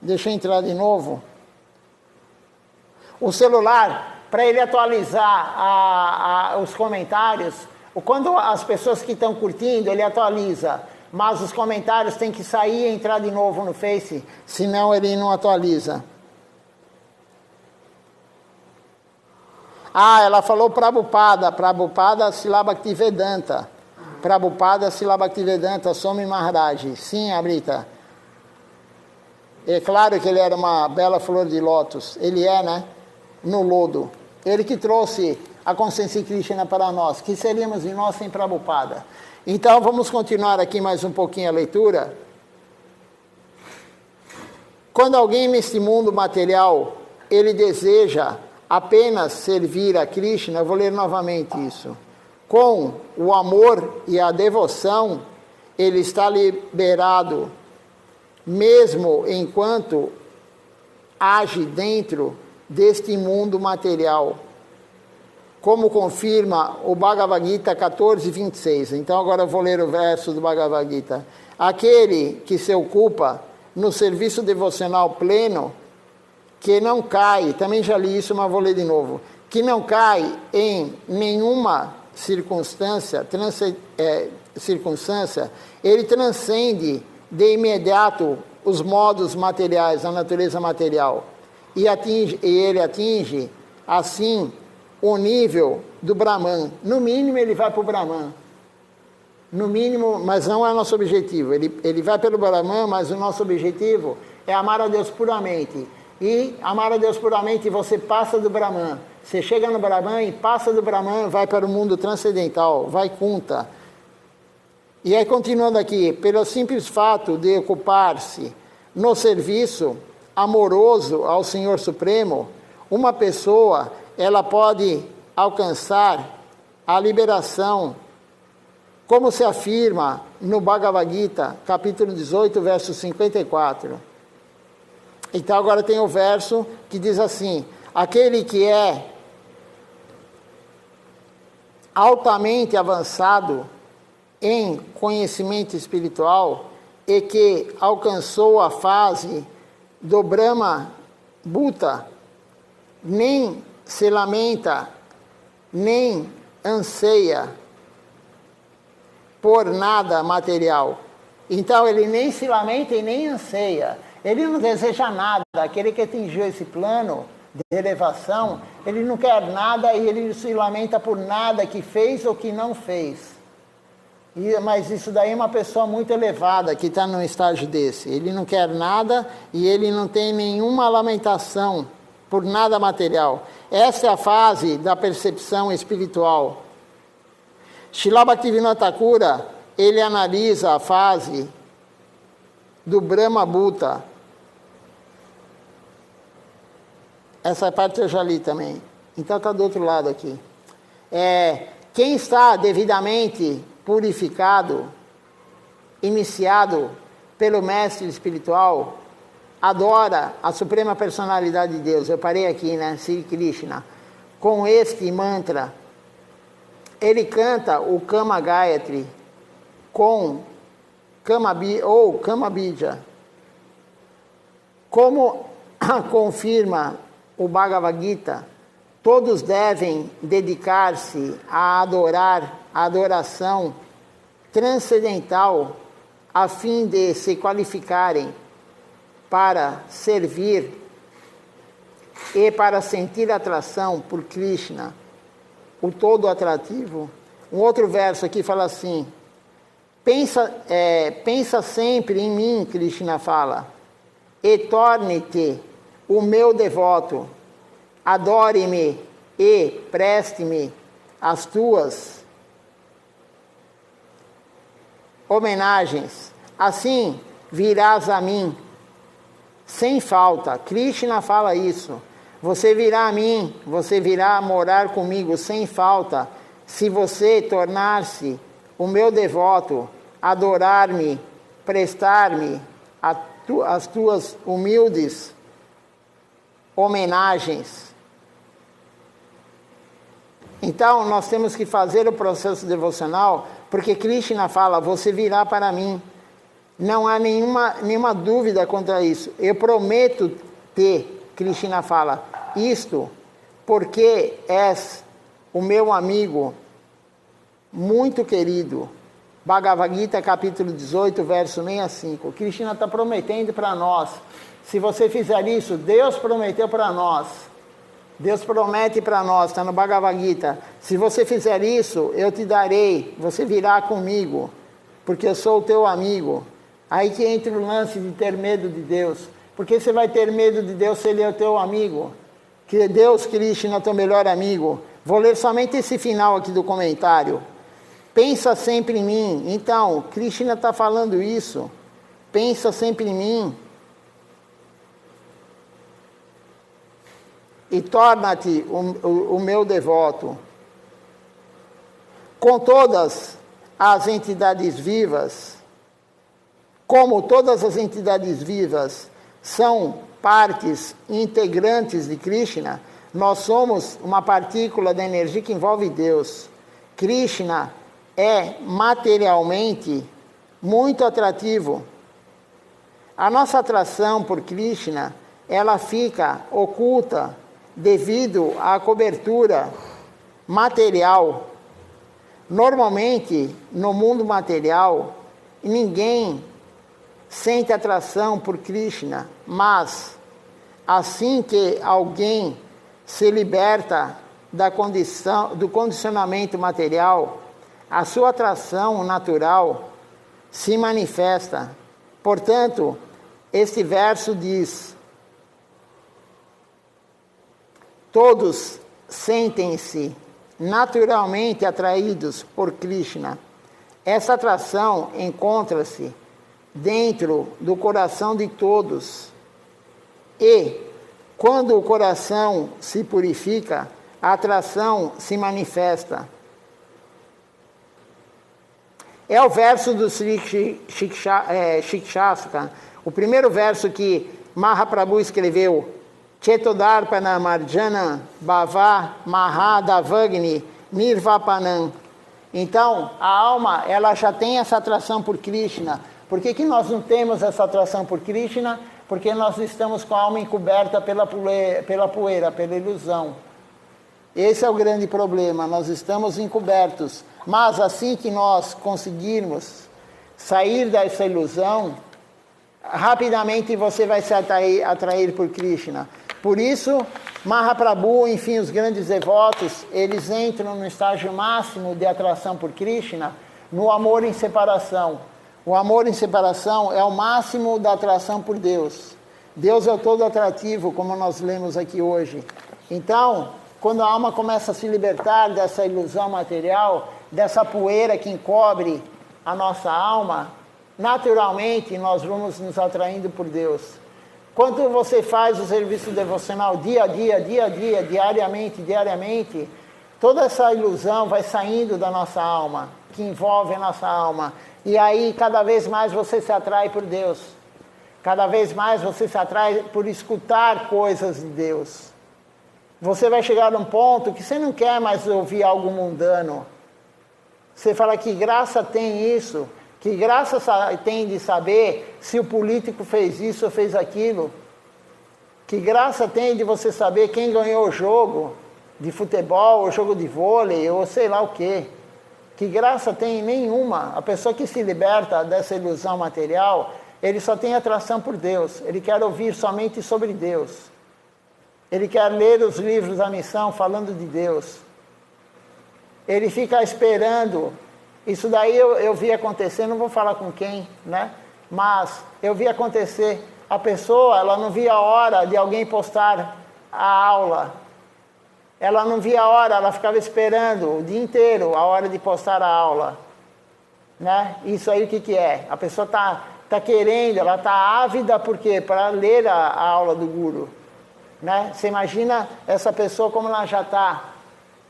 Deixa eu entrar de novo. O celular, para ele atualizar os comentários, quando as pessoas que estão curtindo, ele atualiza. Mas os comentários têm que sair e entrar de novo no Face, senão ele não atualiza. Ah, ela falou Prabhupada Srila Bhaktivedanta. Prabhupada Srila Bhaktivedanta, Swami Maharaj. Sim, Amrita. É claro que ele era uma bela flor de lótus. Ele é, né? No lodo. Ele que trouxe a consciência Krishna para nós. Que seríamos de nós sem Prabhupada? Então, vamos continuar aqui mais um pouquinho a leitura. Quando alguém neste mundo material, ele deseja apenas servir a Krishna, eu vou ler novamente isso, com o amor e a devoção, ele está liberado, mesmo enquanto age dentro deste mundo material, como confirma o Bhagavad Gita 14:26. Então agora eu vou ler o verso do Bhagavad Gita. Aquele que se ocupa no serviço devocional pleno, que não cai, também já li isso, mas vou ler de novo, que não cai em nenhuma circunstância, ele transcende de imediato os modos materiais, a natureza material, e ele atinge, assim, o nível do Brahman. No mínimo, ele vai para o Brahman. No mínimo, mas não é nosso objetivo. Ele vai pelo Brahman, mas o nosso objetivo é amar a Deus puramente. E amar a Deus puramente, você passa do Brahman. Você chega no Brahman e passa do Brahman, vai para o mundo transcendental, vai Kunta. E aí, continuando aqui, pelo simples fato de ocupar-se no serviço amoroso ao Senhor Supremo, uma pessoa, ela pode alcançar a liberação, como se afirma no Bhagavad Gita, capítulo 18, verso 54. Então agora tem o verso que diz assim: aquele que é altamente avançado em conhecimento espiritual e que alcançou a fase do Brahma Bhuta, nem se lamenta, nem anseia por nada material. Então ele nem se lamenta e nem anseia. Ele não deseja nada. Aquele que atingiu esse plano de elevação, ele não quer nada e ele não se lamenta por nada que fez ou que não fez. Mas isso daí é uma pessoa muito elevada que está num estágio desse. Ele não quer nada e ele não tem nenhuma lamentação por nada material. Essa é a fase da percepção espiritual. Srila Bhaktivinoda Thakura, ele analisa a fase do Brahma Bhuta. Essa parte eu já li também. Então está do outro lado aqui. Quem está devidamente purificado, iniciado pelo mestre espiritual, adora a suprema personalidade de Deus. Eu parei aqui, né? Sri Krishna. Com este mantra, ele canta o Kama Gayatri com Kama Bija. Como confirma o Bhagavad Gita, todos devem dedicar-se a adorar a adoração transcendental a fim de se qualificarem para servir e para sentir atração por Krishna, o todo atrativo. Um outro verso aqui fala assim: pensa sempre em mim, Krishna fala, e torne-te o meu devoto, adore-me e preste-me as tuas homenagens, assim virás a mim sem falta. Krishna fala isso. Você virá a mim, você virá morar comigo sem falta, se você tornar-se o meu devoto, adorar-me, prestar-me as tuas humildes homenagens. Então, nós temos que fazer o processo devocional, porque Krishna fala, você virá para mim. Não há nenhuma dúvida quanto a isso. Eu prometo ter, Krishna fala, isto porque és o meu amigo muito querido. Bhagavad Gita, capítulo 18, verso 65. Krishna está prometendo para nós. Se você fizer isso, Deus prometeu para nós. Deus promete para nós, está no Bhagavad Gita. Se você fizer isso, eu te darei, você virá comigo, porque eu sou o teu amigo. Aí que entra o lance de ter medo de Deus. Por que você vai ter medo de Deus se Ele é o teu amigo? Que Deus, Krishna, é o teu melhor amigo. Vou ler somente esse final aqui do comentário. Pensa sempre em mim. Então, Krishna está falando isso. Pensa sempre em mim. e torna-te o meu devoto. Com todas as entidades vivas, como todas as entidades vivas são partes integrantes de Krishna, nós somos uma partícula da energia que envolve Deus. Krishna é materialmente muito atrativo. A nossa atração por Krishna, ela fica oculta devido à cobertura material. Normalmente, no mundo material, ninguém sente atração por Krishna, mas assim que alguém se liberta do condicionamento material, a sua atração natural se manifesta. Portanto, este verso diz: todos sentem-se naturalmente atraídos por Krishna. Essa atração encontra-se dentro do coração de todos. E, quando o coração se purifica, a atração se manifesta. É o verso do Sri Shikshastra, o primeiro verso que Mahaprabhu escreveu: Chetodarpana Marjana Bhava Mahadavagni Nirvapanam. Então, a alma, ela já tem essa atração por Krishna. Por que nós não temos essa atração por Krishna? Porque nós estamos com a alma encoberta pela poeira, pela ilusão. Esse é o grande problema, nós estamos encobertos. Mas assim que nós conseguirmos sair dessa ilusão, rapidamente você vai se atrair por Krishna. Por isso, Mahaprabhu, enfim, os grandes devotos, eles entram no estágio máximo de atração por Krishna, no amor em separação. O amor em separação é o máximo da atração por Deus. Deus é o todo atrativo, como nós lemos aqui hoje. Então, quando a alma começa a se libertar dessa ilusão material, dessa poeira que encobre a nossa alma, naturalmente nós vamos nos atraindo por Deus. Quando você faz o serviço devocional dia a dia, diariamente, toda essa ilusão vai saindo da nossa alma, que envolve a nossa alma. E aí, cada vez mais você se atrai por Deus. Cada vez mais você se atrai por escutar coisas de Deus. Você vai chegar num ponto que você não quer mais ouvir algo mundano. Você fala: que graça tem isso? Que graça tem de saber se o político fez isso ou fez aquilo? Que graça tem de você saber quem ganhou o jogo de futebol, ou jogo de vôlei, ou sei lá o quê? Que graça tem? Nenhuma. A pessoa que se liberta dessa ilusão material, ele só tem atração por Deus. Ele quer ouvir somente sobre Deus. Ele quer ler os livros da missão falando de Deus. Ele fica esperando. Isso daí eu vi acontecer, não vou falar com quem, né? Mas eu vi acontecer. A pessoa, ela não via a hora de alguém postar a aula. Ela não via a hora, ela ficava esperando o dia inteiro a hora de postar a aula. Né? Isso aí o que é? A pessoa tá querendo, ela está ávida, por quê? Para ler a aula do guru. Né? Você imagina essa pessoa como ela já está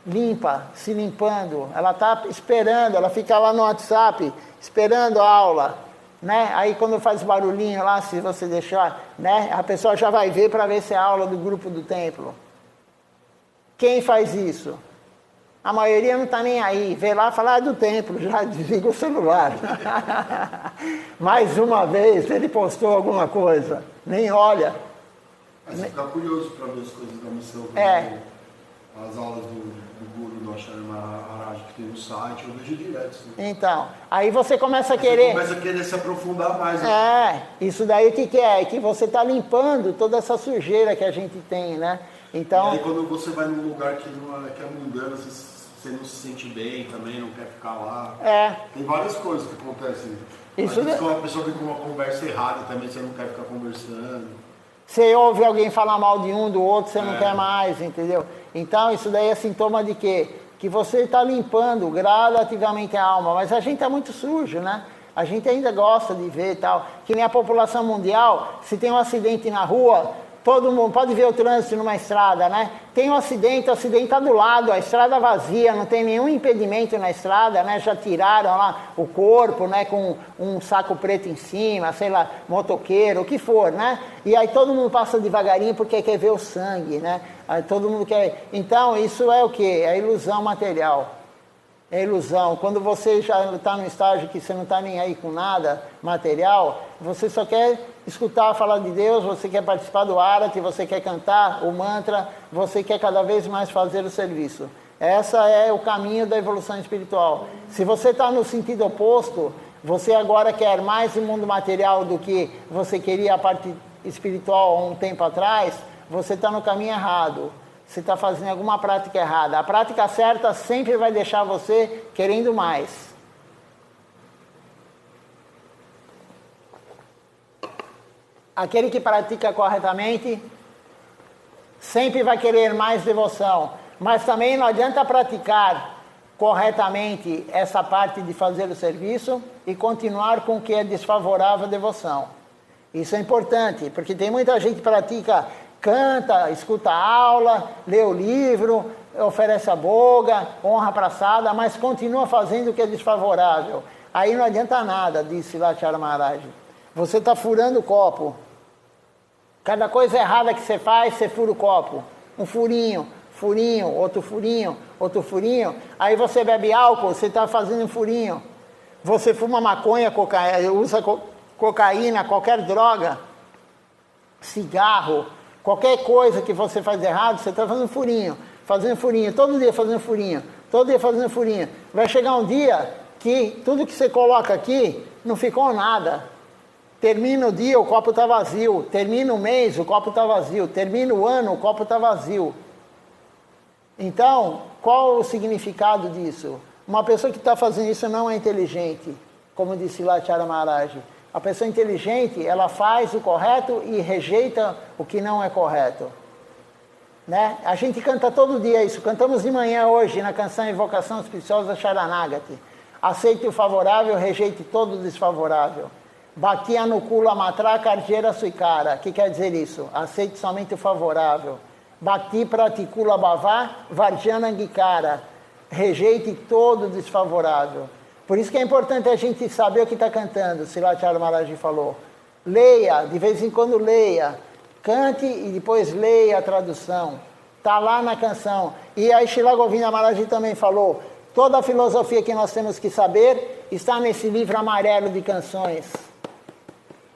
limpa, se limpando. Ela está esperando, ela fica lá no WhatsApp, esperando a aula. Né? Aí quando faz barulhinho lá, se você deixar, né? A pessoa já vai ver para ver se é a aula do grupo do templo. Quem faz isso? A maioria não está nem aí. Vê lá falar do templo, já desliga o celular. Mais uma vez, ele postou alguma coisa. Nem olha. Mas você fica curioso para ver as coisas da missão. As aulas do guru do Acharya Maharaj que tem no site, eu vejo direto. Né? Então, aí você começa a querer... Você começa a querer se aprofundar mais. Isso daí o que é? É que você está limpando toda essa sujeira que a gente tem, né? Então, e aí quando você vai num lugar que é mundano, você não se sente bem também, não quer ficar lá. Tem várias coisas que acontecem. Isso às vezes uma pessoa vem com uma conversa errada também, você não quer ficar conversando. Você ouve alguém falar mal de um, do outro, você não quer mais, entendeu? Então isso daí é sintoma de quê? Que você está limpando gradativamente a alma, mas a gente é muito sujo, né? A gente ainda gosta de ver e tal. Que nem a população mundial, se tem um acidente na rua, todo mundo pode ver o trânsito numa estrada, né? Tem um acidente, o acidente está do lado, a estrada vazia, não tem nenhum impedimento na estrada, né? Já tiraram lá o corpo, né? Com um saco preto em cima, sei lá, motoqueiro, o que for, né? E aí todo mundo passa devagarinho porque quer ver o sangue, né? Aí todo mundo quer... Então, isso é o quê? É ilusão material. É ilusão. Quando você já está num estágio que você não está nem aí com nada material, você só quer escutar falar de Deus, você quer participar do Arati, você quer cantar o mantra, você quer cada vez mais fazer o serviço. Essa é o caminho da evolução espiritual. Se você está no sentido oposto, você agora quer mais o mundo material do que você queria a parte espiritual há um tempo atrás, você está no caminho errado. Você está fazendo alguma prática errada. A prática certa sempre vai deixar você querendo mais. Aquele que pratica corretamente sempre vai querer mais devoção. Mas também não adianta praticar corretamente essa parte de fazer o serviço e continuar com o que é desfavorável à devoção. Isso é importante, porque tem muita gente que pratica... Canta, escuta a aula, lê o livro, oferece a boga, honra a praçada, mas continua fazendo o que é desfavorável. Aí não adianta nada, disse Lachara Maharaj. Você está furando o copo. Cada coisa errada que você faz, você fura o copo. Um furinho, outro furinho, outro furinho. Aí você bebe álcool, você está fazendo um furinho. Você fuma maconha, usa cocaína, qualquer droga, cigarro... Qualquer coisa que você faz errado, você está fazendo furinho, todo dia fazendo furinho, todo dia fazendo furinho. Vai chegar um dia que tudo que você coloca aqui não ficou nada. Termina o dia, o copo está vazio. Termina o mês, o copo está vazio. Termina o ano, o copo está vazio. Então, qual o significado disso? Uma pessoa que está fazendo isso não é inteligente, como disse Lachara Maharaj. A pessoa inteligente, ela faz o correto e rejeita o que não é correto. Né? A gente canta todo dia isso. Cantamos de manhã hoje na canção Invocação Auspiciosa Sharanagati. Aceite o favorável, rejeite todo o desfavorável. Bhakti Anukula Matraka Arjera Suikara. O que quer dizer isso? Aceite somente o favorável. Bhakti Pratikula Bhava Varjana Angikara. Rejeite todo o desfavorável. Por isso que é importante a gente saber o que está cantando, Silachara Maharaj falou. Leia, de vez em quando leia. Cante e depois leia a tradução. Está lá na canção. E aí Srila Govinda Maharaj também falou, toda a filosofia que nós temos que saber está nesse livro amarelo de canções.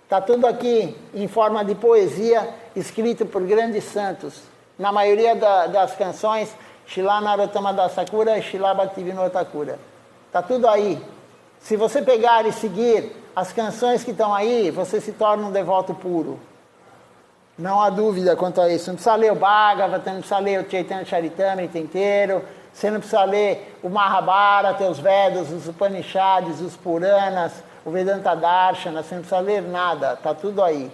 Está tudo aqui em forma de poesia, escrito por grandes santos. Na maioria das canções, Srila Narottama Das Thakura e Srila Bhaktivinoda Thakura. Está tudo aí. Se você pegar e seguir as canções que estão aí, você se torna um devoto puro. Não há dúvida quanto a isso. Não precisa ler o Bhagavata, não precisa ler o Chaitanya Charitamrita inteiro, você não precisa ler o Mahabharata, os Vedas, os Upanishads, os Puranas, o Vedanta Darshana, você não precisa ler nada, está tudo aí.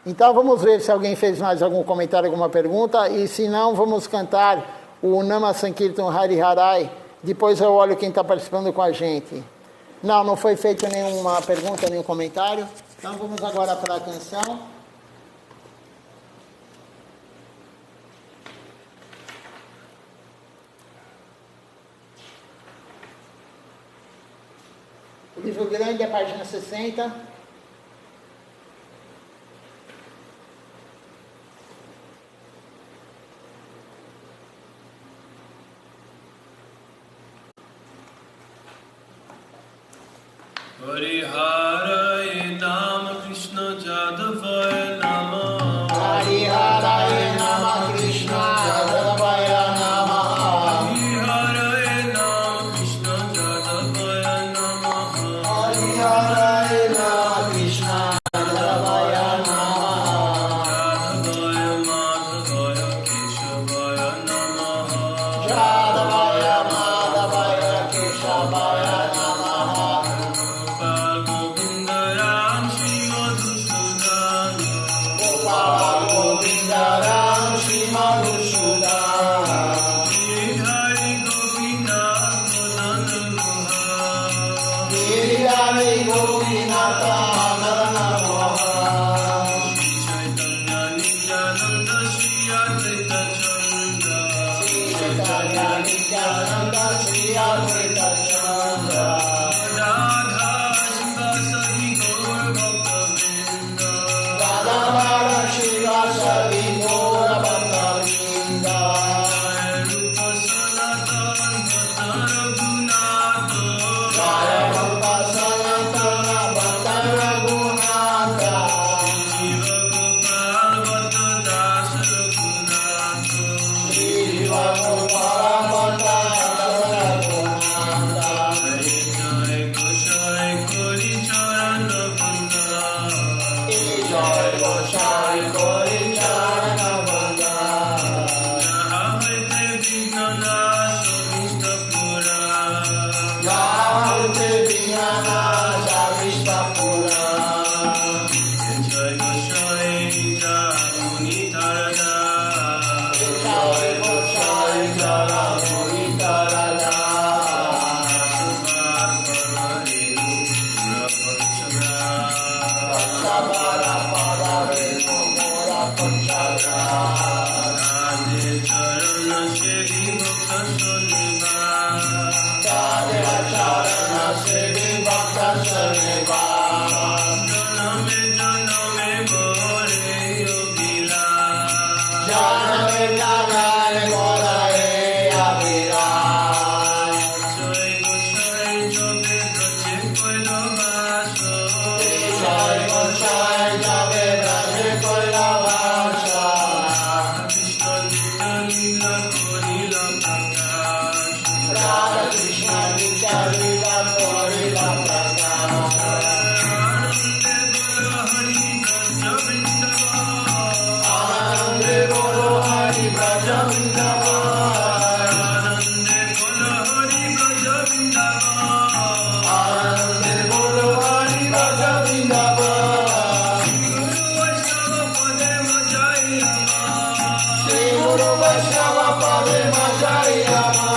Então vamos ver se alguém fez mais algum comentário, alguma pergunta, e se não, vamos cantar o Nama Sankirtan Hari Harai. Depois eu olho quem está participando com a gente. Não foi feita nenhuma pergunta, nenhum comentário. Então vamos agora para a canção. O livro grande, a página 60. Hariharaya Nama Krishna Jadavaya Nama. Hariharaya Nama Krishna Jadavaya Nama. Hariharaya Nama Krishna Jadavaya Nama. Hariharaya Nama Krishna Jadavaya Nama. Jadavaya Madhavaya Keshavaya Nama. Jadavaya Madhavaya Keshavaya Nama. Advaita Chandra Radha Sivasadi Gaur Bhakta Vrinda Radhavara Shiva Sadi Gaura Bhakta Vrinda Rupa Sanatan Bhakta Raghunatha Jaya Rupa Sanatana Bhakta Raghunatha Jiva Gopal Bhakta Das Raghunatha Jiva Gopala Bhakta Raghunatha Jai Goshai Kori Charana Banda Jai Goshai Kori Charana Banda Jahavate Vignanasa Vistapura Jahante Vijnana Savistapura Jai Goshai Jaguni Tarada Jai Goshai Jara Kori Tarada Sabara Pada Venu Mora Panchagra Jadeva Charana Sevi Bhakta Sarneva Janave Janare Gorae Avirai Jai Goshai Jave Braje Koilavasa Radha Krishna Nitya Lila Korila Prakash Anande Guru Hari Braja Vrindavan Anande Guru Hari Braja Vrindavan Shri Guru Vaishnava Pade Majayama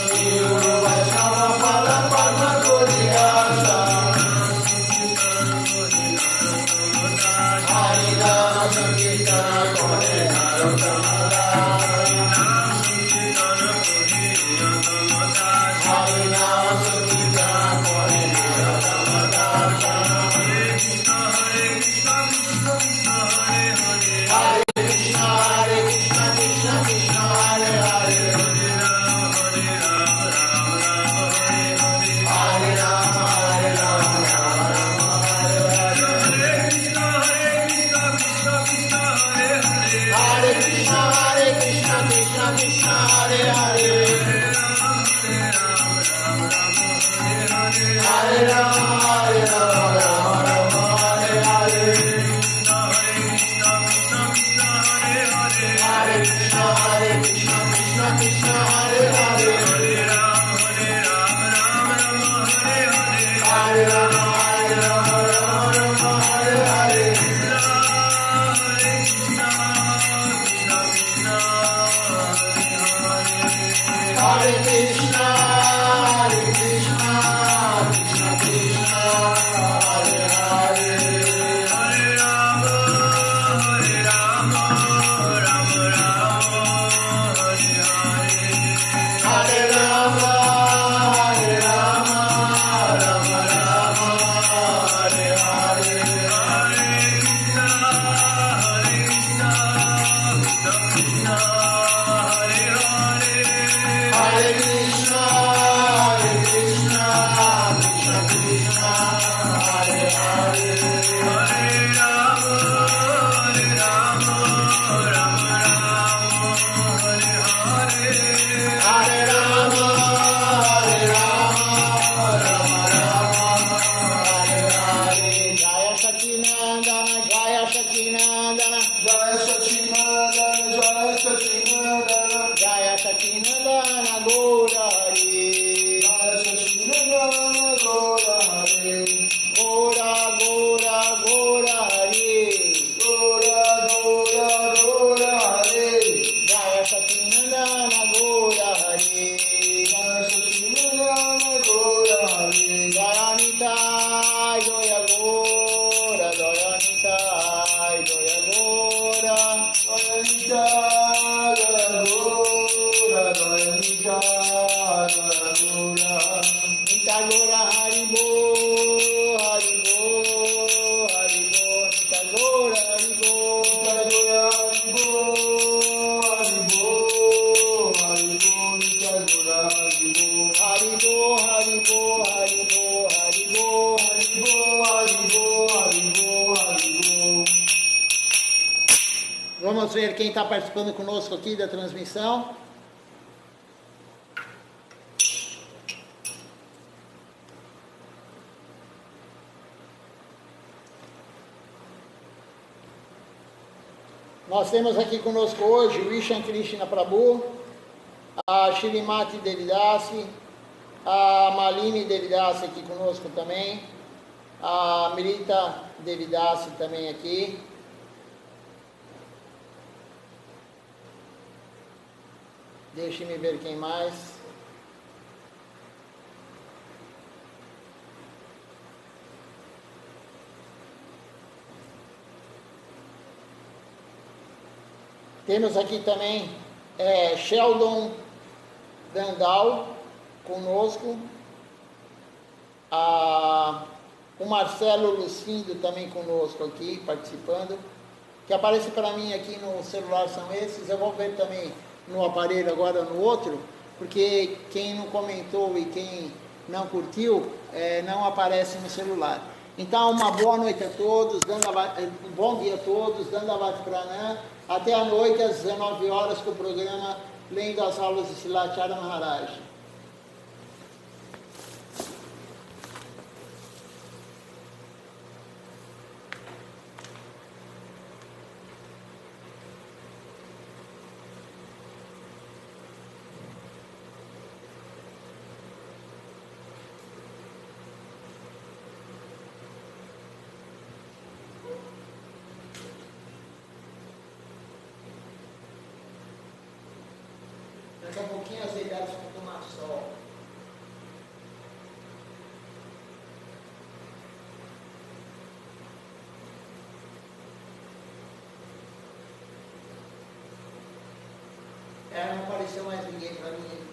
Shri Guru Vaishnava Pada Padma Koriyasa Hari Rama Sankirtana Kore Narottama Hari Rama Sankirtana Kore Narottama Hare Krishna Krishna Krishna Hare Hare Hare Rama Rama Rama Hare Hare Hare Krishna Krishna Krishna Hare Hare Hare Rama Rama Rama Hare Hare Hare Krishna Krishna Krishna Hare Hare Hare Rama Rama Rama Hare Hare Hare Krishna Krishna Krishna Hare Hare Hare Rama Hare Rama Rama Rama Hare Hare Hare Krishna Krishna Krishna Hare Hare Hare Rama Rama Rama Hare Hare Jaya Sacinandana Jaya Sacinandana Jaya Sacinandana Jaya Sacinandana ver quem está participando conosco aqui da transmissão. Nós temos aqui conosco hoje o Ishan Krishna Prabhu, a Shrimati Devidasi, a Malini Devidasi aqui conosco também, a Mirita Devidasi também aqui. Deixe-me ver quem mais. Temos aqui também Sheldon Dandal conosco, o Marcelo Lucindo também conosco aqui, participando. Que aparece para mim aqui no celular são esses, eu vou ver também no aparelho agora no outro, porque quem não comentou e quem não curtiu, não aparece no celular. Então, uma boa noite a todos, um bom dia a todos, Dandavat Pranam. Até a noite, às 19 horas, com o programa Lendo as Aulas de Silacharya Maharaj. Daqui a pouquinho as idades vão tomar sol. Não apareceu mais ninguém para mim aqui.